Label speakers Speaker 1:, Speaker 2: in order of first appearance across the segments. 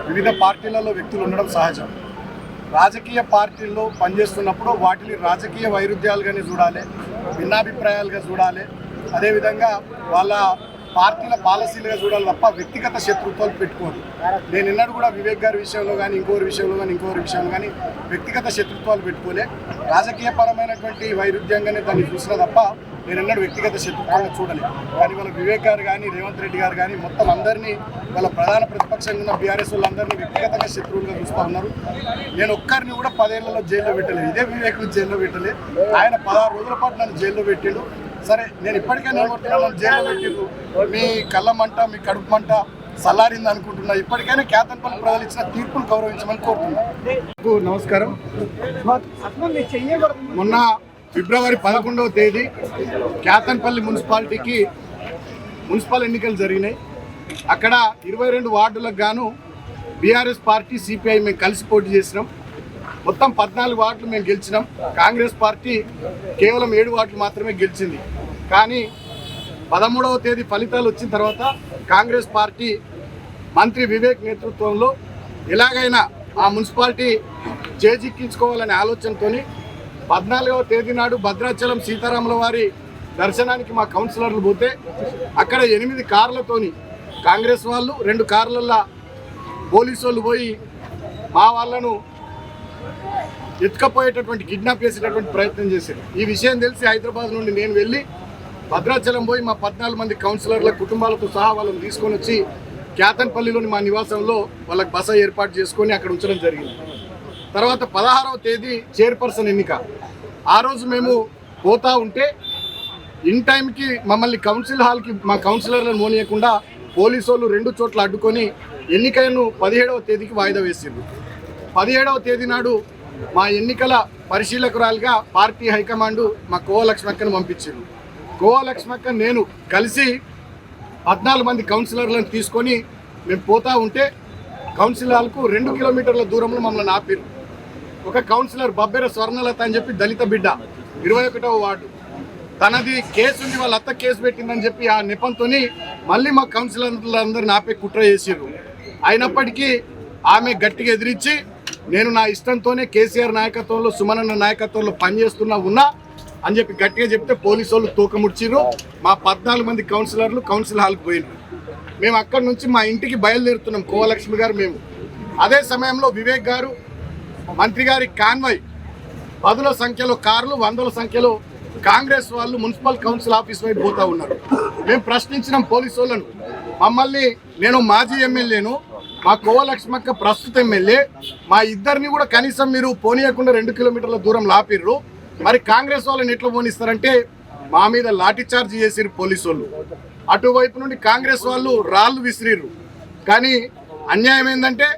Speaker 1: వివిధ పార్టీలలో వ్యక్తులు ఉండడం సహజం. రాజకీయ పార్టీల్లో పనిచేస్తున్నప్పుడు వాటిని రాజకీయ వైరుధ్యాలుగానే చూడాలి, భిన్నాభిప్రాయాలుగా చూడాలి, అదేవిధంగా వాళ్ళ పార్టీల పాలసీలుగా చూడాలి తప్ప వ్యక్తిగత శత్రుత్వాలు పెట్టుకోదు. నేను ఎన్నడూ కూడా వివేక్ గారి విషయంలో కానీ ఇంకోరి విషయంలో కానీ వ్యక్తిగత శత్రుత్వాలు పెట్టుకోలే. రాజకీయపరమైనటువంటి వైరుధ్యంగానే దాన్ని చూసినా తప్ప నేను ఎన్నడూ వ్యక్తిగత శత్రుత్వంగా చూడలేదు. కానీ వాళ్ళ వివేక్ గారు కానీ రేవంత్ రెడ్డి గారు కానీ మొత్తం అందరినీ వాళ్ళ ప్రధాన ప్రతిపక్షంగా ఉన్న బీఆర్ఎస్ వాళ్ళందరినీ వ్యక్తిగతంగా శత్రువులుగా చూస్తూ ఉన్నారు. నేను ఒక్కరిని కూడా 10 ఏళ్లలో జైల్లో పెట్టలేదు. ఇదే వివేక్ జైల్లో పెట్టలేదు. ఆయన 16 రోజుల పాటు నన్ను జైల్లో పెట్టాడు. సరే, నేను ఇప్పటికే నన్ను జైల్లో పెట్టిండు. మీ కళ్ళ మంట, మీ కడుపు మంట సల్లారింది అనుకుంటున్నా. ఇప్పటికైనా కేతన్పల్లి ప్రజలు ఇచ్చిన తీర్పును గౌరవించమని కోరుతున్నా. నమస్కారం. మొన్న ఫిబ్రవరి 11వ తేదీ కేతన్పల్లి మున్సిపాలిటీకి మున్సిపల్ ఎన్నికలు జరిగినాయి. అక్కడ 22 వార్డులకు గాను బీఆర్ఎస్ పార్టీ, సిపిఐ మేము కలిసి పోటీ చేసినాం. మొత్తం 14 వార్డులు మేము గెలిచినాం. కాంగ్రెస్ పార్టీ కేవలం 7 వార్డులు మాత్రమే గెలిచింది. కానీ 13వ తేదీ ఫలితాలు వచ్చిన తర్వాత కాంగ్రెస్ పార్టీ మంత్రి వివేక్ నేతృత్వంలో ఎలాగైనా ఆ మున్సిపాలిటీ చేజిక్కించుకోవాలనే ఆలోచనతో 14వ తేదీ నాడు భద్రాచలం సీతారాముల వారి దర్శనానికి మా కౌన్సిలర్లు పోతే అక్కడ 8 కార్లతోని కాంగ్రెస్ వాళ్ళు, 2 కార్లల్లో పోలీసు వాళ్ళు పోయి మా వాళ్ళను ఎత్తుకపోయేటటువంటి కిడ్నాప్ చేసేటటువంటి ప్రయత్నం చేశారు. ఈ విషయం తెలిసి హైదరాబాద్ నుండి నేను వెళ్ళి భద్రాచలం పోయి మా 14 మంది కౌన్సిలర్ల కుటుంబాలతో సహా వాళ్ళని తీసుకొని వచ్చి కేతన్పల్లిలోని మా నివాసంలో వాళ్ళకి బస ఏర్పాటు చేసుకొని అక్కడ ఉంచడం జరిగింది. తర్వాత 16వ తేదీ చైర్పర్సన్ ఎన్నిక. ఆ రోజు మేము పోతా ఉంటే ఇన్ టైంకి మమ్మల్ని కౌన్సిల్ హాల్కి మా కౌన్సిలర్లను మోనియకుండా పోలీసు వాళ్ళు 2 చోట్ల అడ్డుకొని ఎన్నికలను 17వ తేదీకి వాయిదా వేసిండ్రు. 17వ తేదీ నాడు మా ఎన్నికల పరిశీలకురాలుగా పార్టీ హైకమాండ్ మా కోవ లక్ష్మక్కను పంపించారు. కోవ లక్ష్మక్క నేను కలిసి 14 మంది కౌన్సిలర్లను తీసుకొని మేము పోతా ఉంటే కౌన్సిల్ హాల్కు 2 కిలోమీటర్ల దూరంలో మమ్మల్ని ఆపారు. ఒక కౌన్సిలర్ బబ్బెర స్వర్ణలత అని చెప్పి దళిత బిడ్డ, 21వ వార్డు, తనది కేసు ఉంది, వాళ్ళ అత్త కేసు పెట్టిందని చెప్పి ఆ నెపంతో మళ్ళీ మా కౌన్సిలర్లందరిని ఆపే కుట్ర చేసారు. అయినప్పటికీ ఆమె గట్టిగా ఎదిరించి నేను నా ఇష్టంతోనే కేసీఆర్ నాయకత్వంలో, సుమనన్న నాయకత్వంలో ఉన్నా అని చెప్పి గట్టిగా చెప్తే పోలీసు వాళ్ళు తూకముడ్చిరు. మా 14 మంది కౌన్సిలర్లు కౌన్సిల్ హాల్కి పోయినారు. మేము అక్కడి నుంచి మా ఇంటికి బయలుదేరుతున్నాం, కోవలక్ష్మి గారు, మేము. అదే సమయంలో వివేక్ గారు, మంత్రి గారి కాన్వాయ్ 10ల సంఖ్యలో కార్లు, 100ల సంఖ్యలో కాంగ్రెస్ వాళ్ళు మున్సిపల్ కౌన్సిల్ ఆఫీస్ వైపు పోతా ఉన్నారు. మేము ప్రశ్నించినాం పోలీసు వాళ్ళను. మమ్మల్ని, నేను మాజీ ఎమ్మెల్యేను, మా కోవలక్ష్మక్క ప్రస్తుత ఎమ్మెల్యే, మా ఇద్దరిని కూడా కనీసం మీరు పోనీయకుండా 2 కిలోమీటర్ల దూరం లాపిర్రు. మరి కాంగ్రెస్ వాళ్ళని ఎట్లా పోనిస్తారంటే మా మీద లాఠీ చార్జ్ చేసిరు పోలీసు వాళ్ళు. అటువైపు నుండి కాంగ్రెస్ వాళ్ళు రాళ్ళు విసిరిర్రు. కానీ అన్యాయం ఏంటంటే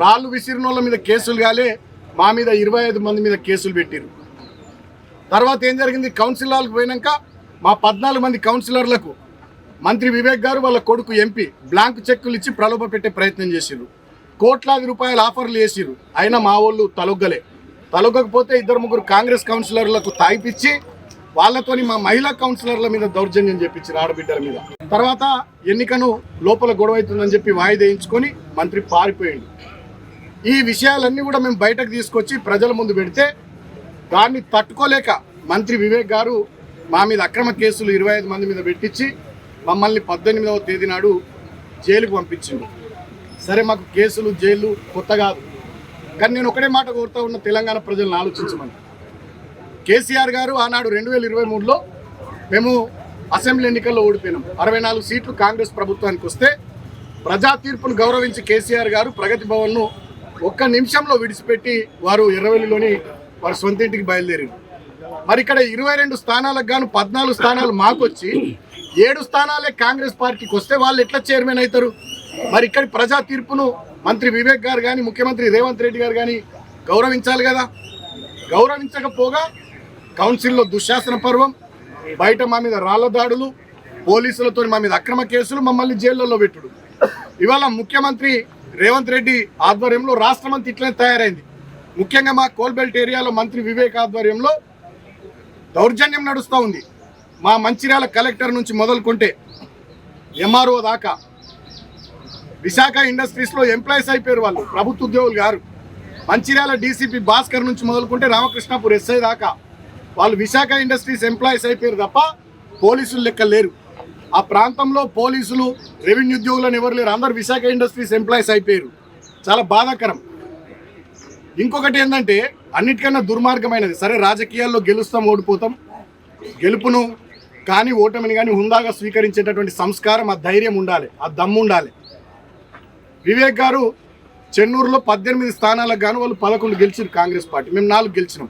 Speaker 1: రాళ్ళు విసిరిన వాళ్ళ మీద కేసులు కాలే, మా మీద 25 మంది మీద కేసులు పెట్టిరు. తర్వాత ఏం జరిగింది, కౌన్సిల్ హాల్కి పోయినాక మా 14 మంది కౌన్సిలర్లకు మంత్రి వివేక్ గారు వాళ్ళ కొడుకు ఎంపీ బ్లాంక్ చెక్కులు ఇచ్చి ప్రలోభ పెట్టే ప్రయత్నం చేసిరు. కోట్లాది రూపాయల ఆఫర్లు చేసిరు. అయినా మా వాళ్ళు తలొగ్గకపోతే 2-3 కాంగ్రెస్ కౌన్సిలర్లకు తాగిపిచ్చి వాళ్ళతోని మా మహిళా కౌన్సిలర్ల మీద దౌర్జన్యం చేపించారు, ఆడబిడ్డల మీద. తర్వాత ఎన్నికను లోపల గొడవ అవుతుందని చెప్పి వాయిదా వేయించుకొని మంత్రి పారిపోయింది. ఈ విషయాలన్నీ కూడా మేము బయటకు తీసుకొచ్చి ప్రజల ముందు పెడితే దాన్ని తట్టుకోలేక మంత్రి వివేక్ గారు మా మీద అక్రమ కేసులు 25 మంది మీద పెట్టించి మమ్మల్ని 18వ తేదీ నాడు జైలుకు పంపించింది. సరే, మాకు కేసులు జైలు కొత్త కాదు, కానీ నేను ఒకటే మాట కోరుతా ఉన్న తెలంగాణ ప్రజలను ఆలోచించమని. కేసీఆర్ గారు ఆనాడు 2023లో మేము అసెంబ్లీ ఎన్నికల్లో ఓడిపోయినాం. 64 సీట్లు కాంగ్రెస్ ప్రభుత్వానికి వస్తే ప్రజా తీర్పును గౌరవించి కేసీఆర్ గారు ప్రగతి భవన్ను ఒక్క నిమిషంలో విడిచిపెట్టి వారు ఎర్రవెల్లిలోని వారి సొంత ఇంటికి బయలుదేరారు. మరి ఇక్కడ 22 స్థానాలకు గాను 14 స్థానాలు మాకు వచ్చి 7 స్థానాలే కాంగ్రెస్ పార్టీకి వస్తే వాళ్ళు ఎట్లా చైర్మన్ అవుతారు? మరి ఇక్కడి ప్రజా తీర్పును మంత్రి వివేక్ గారు కానీ ముఖ్యమంత్రి రేవంత్ రెడ్డి గారు కానీ గౌరవించాలి కదా. గౌరవించకపోగా కౌన్సిల్లో దుశ్శాసన పర్వం, బయట మా మీద రాళ్ల దాడులు, పోలీసులతో మా మీద అక్రమ కేసులు, మమ్మల్ని జైళ్లలో పెట్టుడు. ఇవాళ ముఖ్యమంత్రి రేవంత్ రెడ్డి ఆధ్వర్యంలో రాష్ట్రమంతా ఇట్లనే తయారైంది. ముఖ్యంగా మా కోల్బెల్ట్ ఏరియాలో మంత్రి వివేక్ ఆధ్వర్యంలో దౌర్జన్యం నడుస్తూ ఉంది. మా మంచిర్యాల కలెక్టర్ నుంచి మొదలుకుంటే ఎంఆర్ఓ దాకా విశాఖ ఇండస్ట్రీస్లో ఎంప్లాయీస్ అయిపోయారు, వాళ్ళు ప్రభుత్వ ఉద్యోగులు గారు. మంచిర్యాల డీసీపీ భాస్కర్ నుంచి మొదలుకుంటే రామకృష్ణాపూర్ ఎస్ఐ దాకా వాళ్ళు విశాఖ ఇండస్ట్రీస్ ఎంప్లాయీస్ అయిపోయారు తప్ప పోలీసులు లెక్క లేరు. ఆ ప్రాంతంలో పోలీసులు రెవెన్యూ ఉద్యోగులను ఎవరు లేరు, అందరు విశాఖ ఇండస్ట్రీస్ ఎంప్లాయీస్ అయిపోయారు. చాలా బాధాకరం. ఇంకొకటి ఏంటంటే అన్నిటికన్నా దుర్మార్గమైనది, సరే రాజకీయాల్లో గెలుస్తాం ఓడిపోతాం, గెలుపును కానీ ఓటమిని కానీ హుందాగా స్వీకరించేటటువంటి సంస్కారం, ఆ ధైర్యం ఉండాలి, ఆ దమ్ము ఉండాలి. వివేక్ గారు చెన్నూరులో 18 స్థానాలకు గాను వాళ్ళు 11 గెలిచారు కాంగ్రెస్ పార్టీ, మేము 4 గెలిచినాం.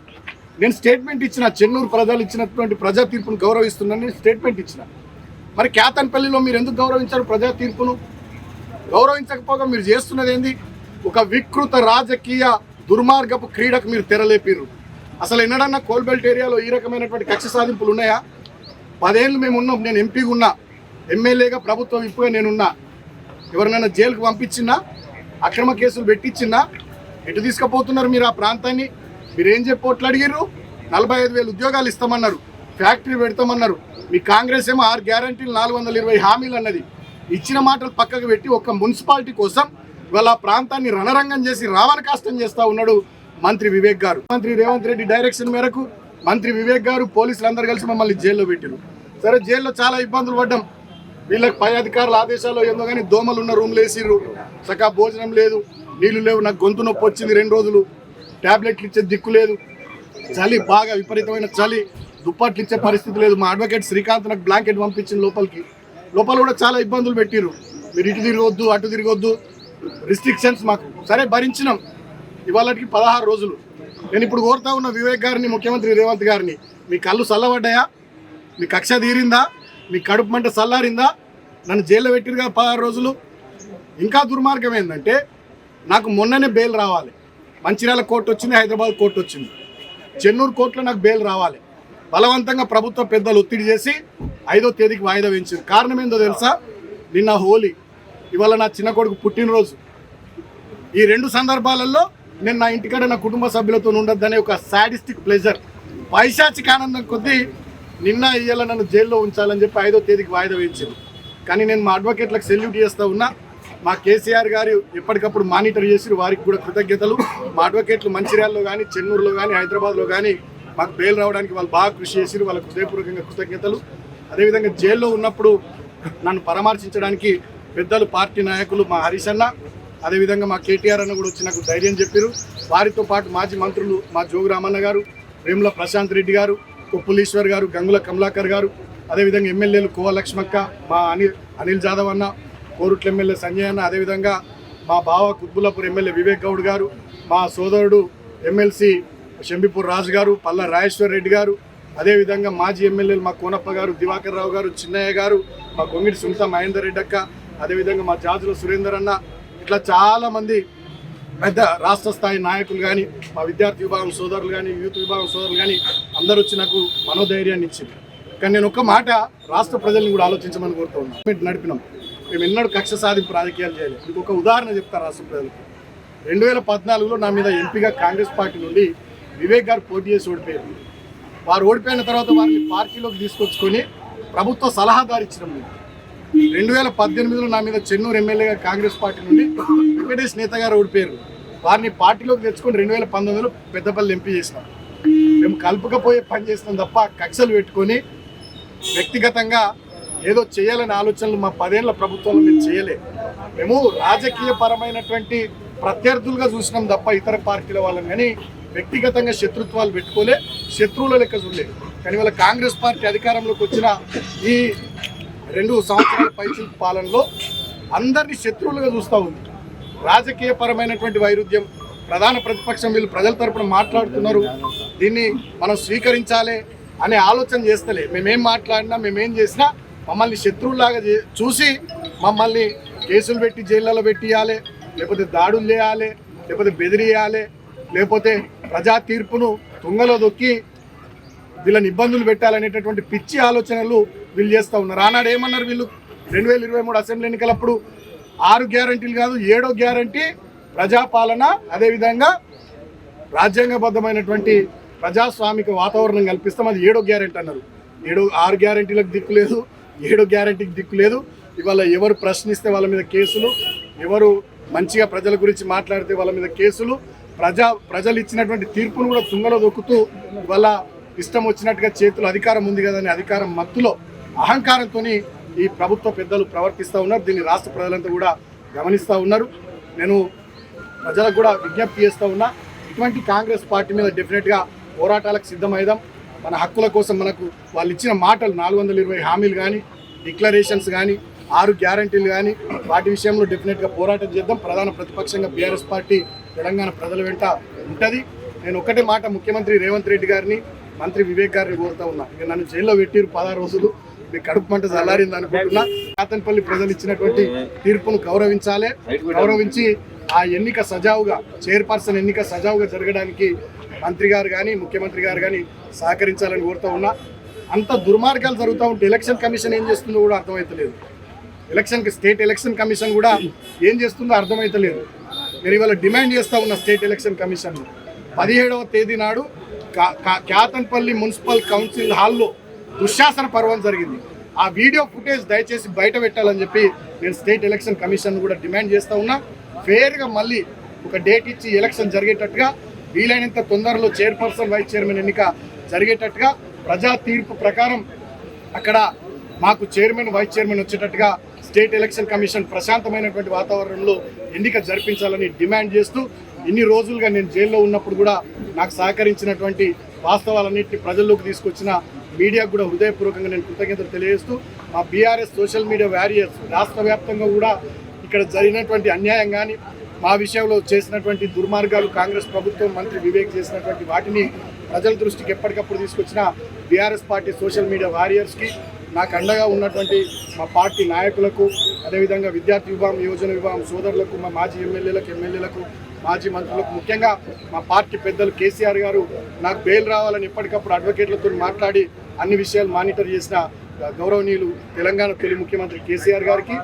Speaker 1: నేను స్టేట్మెంట్ ఇచ్చిన, చెన్నూరు ప్రజలు ఇచ్చినటువంటి ప్రజా తీర్పును గౌరవిస్తున్నానని స్టేట్మెంట్ ఇచ్చిన. మరి కేతన్పల్లిలో మీరు ఎందుకు గౌరవించారు ప్రజా తీర్పును? గౌరవించకపోగా మీరు చేస్తున్నది ఏంది? ఒక వికృత రాజకీయ దుర్మార్గపు క్రీడకు మీరు తెరలేపిర్రు. అసలు ఎన్నడన్నా కోల్బెల్ట్ ఏరియాలో ఈ రకమైనటువంటి కక్ష సాధింపులు ఉన్నాయా? 10 ఏళ్ళు మేము ఉన్నాం, నేను ఎంపీగా ఉన్నా, ఎమ్మెల్యేగా ప్రభుత్వం ఇప్పుడే నేనున్నా. ఎవరినైనా జైలుకు పంపించినా, అక్రమ కేసులు పెట్టించినా ఎటు తీసుకుపోతున్నారు మీరు ఆ ప్రాంతాన్ని? మీరు ఏం చెప్పి ఓట్లు అడిగారు? 45,000 ఉద్యోగాలు ఇస్తామన్నారు, ఫ్యాక్టరీ పెడతామన్నారు. మీ కాంగ్రెస్ ఏమో 6 గ్యారంటీలు 420 హామీలు అన్నది. ఇచ్చిన మాటలు పక్కకు పెట్టి ఒక్క మున్సిపాలిటీ కోసం ఇవాళ ఆ ప్రాంతాన్ని రణరంగం చేసి రావణ కాష్టం చేస్తూ ఉన్నాడు మంత్రి వివేక్ గారు. మంత్రి రేవంత్ రెడ్డి డైరెక్షన్ మేరకు మంత్రి వివేక్ గారు పోలీసులు అందరూ కలిసి మమ్మల్ని జైల్లో పెట్టారు. సరే, జైల్లో చాలా ఇబ్బందులు పడ్డాం. వీళ్ళకి పై అధికారుల ఆదేశాలు ఏందో కానీ దోమలు ఉన్న రూమ్లు వేసిర్రు, సకా భోజనం లేదు, నీళ్లు లేవు, నాకు గొంతు నొప్పి వచ్చింది 2 రోజులు, ట్యాబ్లెట్లు ఇచ్చే దిక్కు లేదు, చలి బాగా విపరీతమైన చలి, దుప్పట్లు ఇచ్చే పరిస్థితి లేదు. మా అడ్వకేట్ శ్రీకాంత్ నాకు బ్లాంకెట్ పంపించింది లోపలికి. లోపల కూడా చాలా ఇబ్బందులు పెట్టిర్రు, మీరు ఇటు తిరగొద్దు అటు తిరగొద్దు, రిస్ట్రిక్షన్స్ మాకు. సరే, భరించినాం. ఇవాళకి 16 రోజులు. నేను ఇప్పుడు కోరుతా ఉన్న వివేక్ గారిని, ముఖ్యమంత్రి రేవంత్ గారిని, మీ కళ్ళు చల్లబడ్డాయా? మీ కక్ష తీరిందా? మీ కడుపు మంట చల్లారిందా? నన్ను జైల్లో పెట్టిరుగా 16 రోజులు. ఇంకా దుర్మార్గం ఏంటంటే నాకు మొన్ననే బెయిల్ రావాలి. మంచిర్యాల కోర్టు వచ్చింది, హైదరాబాద్ కోర్టు వచ్చింది, చెన్నూరు కోర్టులో నాకు బెయిల్ రావాలి. బలవంతంగా ప్రభుత్వ పెద్దలు ఒత్తిడి చేసి 5వ తేదీకి వాయిదా వేయించారు. కారణం ఏందో తెలుసా? నిన్న హోలీ, ఇవాళ నా చిన్న కొడుకు పుట్టినరోజు. ఈ 2 సందర్భాలలో నేను నా ఇంటికాడ నా కుటుంబ సభ్యులతో ఉండొద్దనే ఒక సాడిస్టిక్ ప్లెజర్, పైశాచిక ఆనందం కొద్దీ నిన్న ఇయ్యాల నన్ను జైల్లో ఉంచాలని చెప్పి 5వ తేదీకి వాయిదా వేయించారు. కానీ నేను మా అడ్వకేట్లకు సెల్యూట్ చేస్తూ ఉన్నా. మా కేసీఆర్ గారు ఎప్పటికప్పుడు మానిటర్ చేసి వారికి కూడా కృతజ్ఞతలు. మా అడ్వకేట్లు మంచిర్యాలలో కానీ, చెన్నూరులో కానీ, హైదరాబాద్లో కానీ మాకు బెయిల్ రావడానికి వాళ్ళు బాగా కృషి చేసి వాళ్ళకు హృదయపూర్వకంగా కృతజ్ఞతలు. అదేవిధంగా జైల్లో ఉన్నప్పుడు నన్ను పరామర్శించడానికి పెద్దలు, పార్టీ నాయకులు, మా హరీష్ అన్న, అదేవిధంగా మా కేటీఆర్ అన్న కూడా వచ్చి నాకు ధైర్యం చెప్పారు. వారితో పాటు మాజీ మంత్రులు మా జోగు రామన్న గారు, వేముల ప్రశాంత్ రెడ్డి గారు, కొప్పులీశ్వర్ గారు, గంగుల కమలాకర్ గారు, అదేవిధంగా ఎమ్మెల్యేలు కోవ లక్ష్మక్క, మా అనిల్ జాదవ్ అన్న, కోరుట్ల ఎమ్మెల్యే సంజయ్ అన్న, అదేవిధంగా మా బావ కుత్బుల్లాపూర్ ఎమ్మెల్యే వివేక్ గౌడ్ గారు, మా సోదరుడు ఎమ్మెల్సీ షంబిపూర్ రాజు గారు, పల్లా రాజేశ్వర్ రెడ్డి గారు, అదేవిధంగా మాజీ ఎమ్మెల్యేలు మా కోనప్ప గారు, దివాకర్ రావు గారు, చిన్నయ్య గారు, మా గొంగిడి సునీత మహేందర్ రెడ్డి అక్క, అదేవిధంగా మా జాజుల సురేందర్ అన్న, ఇట్లా చాలామంది పెద్ద రాష్ట్ర స్థాయి నాయకులు కానీ, మా విద్యార్థి విభాగం సోదరులు కానీ, యూత్ విభాగం సోదరులు కానీ అందరూ వచ్చి నాకు మనోధైర్యాన్ని ఇచ్చింది. కానీ నేను ఒక్క మాట రాష్ట్ర ప్రజల్ని కూడా ఆలోచించమని కోరుతూ ఉన్నాను. నడిపినాం, మేము ఎన్నడూ కక్ష సాధింపు రాజకీయాలు చేయలేదు. ఇంకొక ఉదాహరణ చెప్తాను రాష్ట్ర ప్రజలకు. 2014లో నా మీద ఎంపీగా కాంగ్రెస్ పార్టీ నుండి వివేక్ గారు పోటీ చేసి ఓడిపోయారు. వారు ఓడిపోయిన తర్వాత వారిని పార్టీలోకి తీసుకొచ్చుకొని ప్రభుత్వ సలహాదారు ఇచ్చినాం. 2018లో నా మీద చెన్నూరు ఎమ్మెల్యేగా కాంగ్రెస్ పార్టీ నుండి వెంకటేష్ నేత గారు ఓడిపోయారు. వారిని పార్టీలోకి తెచ్చుకొని 2019లో పెద్దపల్లి ఎంపీ చేసినాం. మేము కలుపుకపోయే పని చేసినాం తప్ప కక్షలు పెట్టుకొని వ్యక్తిగతంగా ఏదో చేయాలనే ఆలోచనలు మా 10 ఏళ్ల ప్రభుత్వంలో మేము చేయలే. మేము రాజకీయ పరమైనటువంటి ప్రత్యర్థులుగా చూసినాం తప్ప ఇతర పార్టీల వాళ్ళని కానీ వ్యక్తిగతంగా శత్రుత్వాలు పెట్టుకోలే, శత్రువుల లెక్క చూడలే. కానీ వాళ్ళ కాంగ్రెస్ పార్టీ అధికారంలోకి వచ్చిన ఈ 2 సంవత్సరాల పైచిలుకు పాలనలో అందరినీ శత్రువులుగా చూస్తూ ఉంది. రాజకీయ పరమైనటువంటి వైరుధ్యం, ప్రధాన ప్రతిపక్షం వీళ్ళు ప్రజల తరపున మాట్లాడుతున్నారు, దీన్ని మనం స్వీకరించాలి అనే ఆలోచన చేస్తలే. మేమేం మాట్లాడినా మేమేం చేసినా మమ్మల్ని శత్రువులాగా చూసి మమ్మల్ని కేసులు పెట్టి జైళ్ళలో పెట్టియాలి, లేకపోతే దాడులు చేయాలి, లేకపోతే బెదిరియాలి, లేకపోతే ప్రజా తీర్పును తుంగలో దొక్కి వీళ్ళని ఇబ్బందులు పెట్టాలనేటటువంటి పిచ్చి ఆలోచనలు వీళ్ళు చేస్తూ ఉన్నారు. ఆనాడు ఏమన్నారు వీళ్ళు 2023 అసెంబ్లీ ఎన్నికలప్పుడు 6 గ్యారంటీలు కాదు 7వ గ్యారంటీ ప్రజాపాలన, అదేవిధంగా రాజ్యాంగబద్ధమైనటువంటి ప్రజాస్వామిక వాతావరణం కల్పిస్తాం, అది 7వ గ్యారంటీ అన్నారు. 6 గ్యారంటీలకు దిక్కు లేదు, 7వ గ్యారంటీకి దిక్కు లేదు. ఇవాళ ఎవరు ప్రశ్నిస్తే వాళ్ళ మీద కేసులు, ఎవరు మంచిగా ప్రజల గురించి మాట్లాడితే వాళ్ళ మీద కేసులు, ప్రజలు ఇచ్చినటువంటి తీర్పును కూడా తుంగలో దొక్కుతూ ఇవాళ ఇష్టం వచ్చినట్టుగా చేతులు అధికారం ఉంది కదని అధికారం మత్తులో అహంకారంతో ఈ ప్రభుత్వ పెద్దలు ప్రవర్తిస్తూ ఉన్నారు. దీన్ని రాష్ట్ర ప్రజలంతా కూడా గమనిస్తూ ఉన్నారు. నేను ప్రజలకు కూడా విజ్ఞప్తి చేస్తూ ఉన్నా, ఇటువంటి కాంగ్రెస్ పార్టీ మీద డెఫినెట్గా పోరాటాలకు సిద్ధమైదాం. మన హక్కుల కోసం మనకు వాళ్ళు ఇచ్చిన మాటలు 420 హామీలు కానీ, డిక్లరేషన్స్ కానీ, 6 గ్యారంటీలు కానీ, వాటి విషయంలో డెఫినెట్గా పోరాటం చేద్దాం. ప్రధాన ప్రతిపక్షంగా బీఆర్ఎస్ పార్టీ తెలంగాణ ప్రజల వెంట ఉంటుంది. నేను ఒకటే మాట ముఖ్యమంత్రి రేవంత్ రెడ్డి గారిని, మంత్రి వివేక్ గారిని కోరుతా ఉన్నా. ఇక నన్ను జైల్లో పెట్టిరు 16 రోజులు, మీ కడుపు మంట చల్లారింది అనుకుంటున్నా. కాతన్పల్లి ప్రజలు ఇచ్చినటువంటి తీర్పును గౌరవించి ఆ ఎన్నిక సజావుగా, చైర్పర్సన్ ఎన్నిక సజావుగా జరగడానికి మంత్రి గారు కానీ ముఖ్యమంత్రి గారు కానీ సహకరించాలని కోరుతూ ఉన్నా. అంత దుర్మార్గాలు జరుగుతూ ఉంటే ఎలక్షన్ కమిషన్ ఏం చేస్తుందో కూడా అర్థమవుతలేదు. స్టేట్ ఎలక్షన్ కమిషన్ కూడా ఏం చేస్తుందో అర్థమవుతలేదు. నేను ఇవాళ డిమాండ్ చేస్తూ ఉన్న స్టేట్ ఎలక్షన్ కమిషన్ 17వ తేదీ నాడు క్యాతన్పల్లి మున్సిపల్ కౌన్సిల్ హాల్లో దుశ్శాసన పర్వం జరిగింది. ఆ వీడియో ఫుటేజ్ దయచేసి బయట పెట్టాలని చెప్పి నేను స్టేట్ ఎలక్షన్ కమిషన్ కూడా డిమాండ్ చేస్తూ ఉన్నా. ఫేర్గా మళ్ళీ ఒక డేట్ ఇచ్చి ఎలక్షన్ జరిగేటట్టుగా, వీలైనంత తొందరలో చైర్పర్సన్ వైస్ చైర్మన్ ఎన్నిక జరిగేటట్టుగా, ప్రజా తీర్పు ప్రకారం అక్కడ మాకు చైర్మన్ వైస్ చైర్మన్ వచ్చేటట్టుగా స్టేట్ ఎలక్షన్ కమిషన్ ప్రశాంతమైనటువంటి వాతావరణంలో ఎన్నిక జరిపించాలని డిమాండ్ చేస్తూ, ఇన్ని రోజులుగా నేను జైల్లో ఉన్నప్పుడు కూడా నాకు సహకరించినటువంటి వాస్తవాలన్నింటినీ ప్రజల్లోకి తీసుకొచ్చిన మీడియాకు కూడా హృదయపూర్వకంగా నేను కృతజ్ఞతలు తెలియజేస్తూ, మా బీఆర్ఎస్ సోషల్ మీడియా వారియర్స్ రాష్ట్ర వ్యాప్తంగా కూడా ఇక్కడ జరిగినటువంటి అన్యాయం కానీ, మా విషయంలో చేసినటువంటి దుర్మార్గాలు, కాంగ్రెస్ ప్రభుత్వం మంత్రి వివేక్ చేసినటువంటి వాటిని ప్రజల దృష్టికి ఎప్పటికప్పుడు తీసుకొచ్చిన బీఆర్ఎస్ పార్టీ సోషల్ మీడియా వారియర్స్కి, నాకు అండగా ఉన్నటువంటి మా పార్టీ నాయకులకు, అదేవిధంగా విద్యార్థి విభాగం, యువజన విభాగం సోదరులకు, మా మాజీ ఎమ్మెల్యేలకు, మాజీ మంత్రులకు, ముఖ్యంగా మా పార్టీ పెద్దలు కేసీఆర్ గారు నాకు బెయిల్ రావాలని ఎప్పటికప్పుడు అడ్వకేట్లతో మాట్లాడి అన్ని విషయాలు మానిటర్ చేసిన గౌరవనీయులు తెలంగాణ తొలి ముఖ్యమంత్రి కేసీఆర్ గారికి,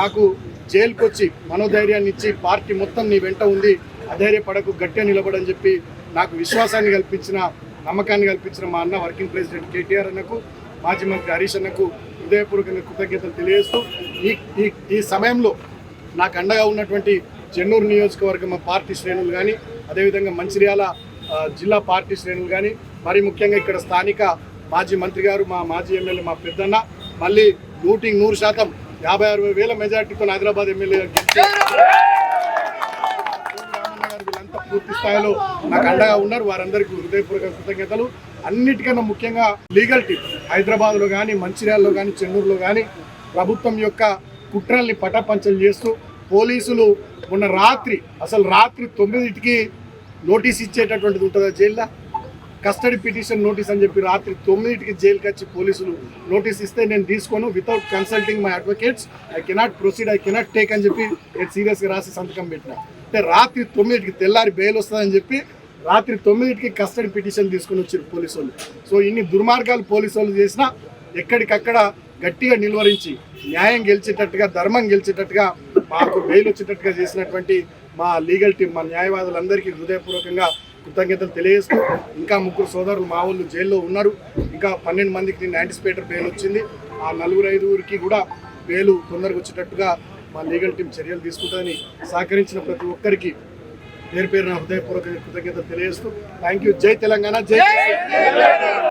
Speaker 1: నాకు జైలుకు వచ్చి మనోధైర్యాన్ని ఇచ్చి పార్టీ మొత్తం నీ వెంట ఉంది, అధైర్యపడకు, గట్టిగా నిలబడని చెప్పి నాకు విశ్వాసాన్ని కల్పించిన, నమ్మకాన్ని కల్పించిన మా అన్న వర్కింగ్ ప్రెసిడెంట్ కేటీఆర్ అన్నకు, మాజీ మంత్రి హరీష్ అన్నకు హృదయపూర్వకంగా కృతజ్ఞతలు తెలియజేస్తూ, ఈ సమయంలో నాకు అండగా ఉన్నటువంటి చెన్నూరు నియోజకవర్గం మా పార్టీ శ్రేణులు కానీ, అదేవిధంగా మంచిర్యాల జిల్లా పార్టీ శ్రేణులు కానీ, మరి ముఖ్యంగా ఇక్కడ స్థానిక మాజీ మంత్రి గారు, మా మాజీ ఎమ్మెల్యే మా పెద్దన్న, మళ్ళీ 100% 50-60 వేల మెజార్టీతో హైదరాబాద్ ఎమ్మెల్యే వీళ్ళంతా పూర్తి స్థాయిలో నాకు అండగా ఉన్నారు. వారందరికీ హృదయపూర్వక కృతజ్ఞతలు. అన్నిటికన్నా ముఖ్యంగా లీగల్ టీం హైదరాబాద్లో కానీ, మంచిర్యాలలో కానీ, చెన్నూరులో కానీ ప్రభుత్వం యొక్క కుట్రల్ని పటాపంచలు చేస్తూ, పోలీసులు మొన్న రాత్రి 9కి నోటీస్ ఇచ్చేటటువంటిది ఉంటుందా జైల్లో, కస్టడీ పిటిషన్ నోటీస్ అని చెప్పి రాత్రి 9కి జైలుకి వచ్చి పోలీసులు నోటీస్ ఇస్తే నేను తీసుకోను, without consulting my advocates I cannot proceed, I cannot take అని చెప్పి నేను సీరియస్గా రాసి సంతకం పెట్టిన. అంటే రాత్రి 9కి తెల్లారి బెయిల్ వస్తుందని చెప్పి రాత్రి 9కి కస్టడీ పిటిషన్ తీసుకుని వచ్చారు పోలీసు వాళ్ళు. సో ఇన్ని దుర్మార్గాలు పోలీసు వాళ్ళు చేసినా ఎక్కడికక్కడ గట్టిగా నిలువరించి న్యాయం గెలిచేటట్టుగా, ధర్మం గెలిచేటట్టుగా, మాకు బెయిల్ వచ్చేటట్టుగా చేసినటువంటి మా లీగల్ టీం, మా న్యాయవాదులందరికీ హృదయపూర్వకంగా కృతజ్ఞతలు తెలియజేస్తూ, ఇంకా 3 సోదరులు మా వాళ్ళు జైల్లో ఉన్నారు. ఇంకా 12 మందికి యాంటిసిపేటర్ బెయిల్ వచ్చింది. ఆ 4-5 కూడా బెయిల్ తొందరగా వచ్చేటట్టుగా మా లీగల్ టీం చర్యలు తీసుకుంటుందని సహకరించిన ప్రతి ఒక్కరికి పేరు పేరున హృదయపూర్వక కృతజ్ఞతలు తెలియజేస్తూ థ్యాంక్ యూ. జై తెలంగాణ, జై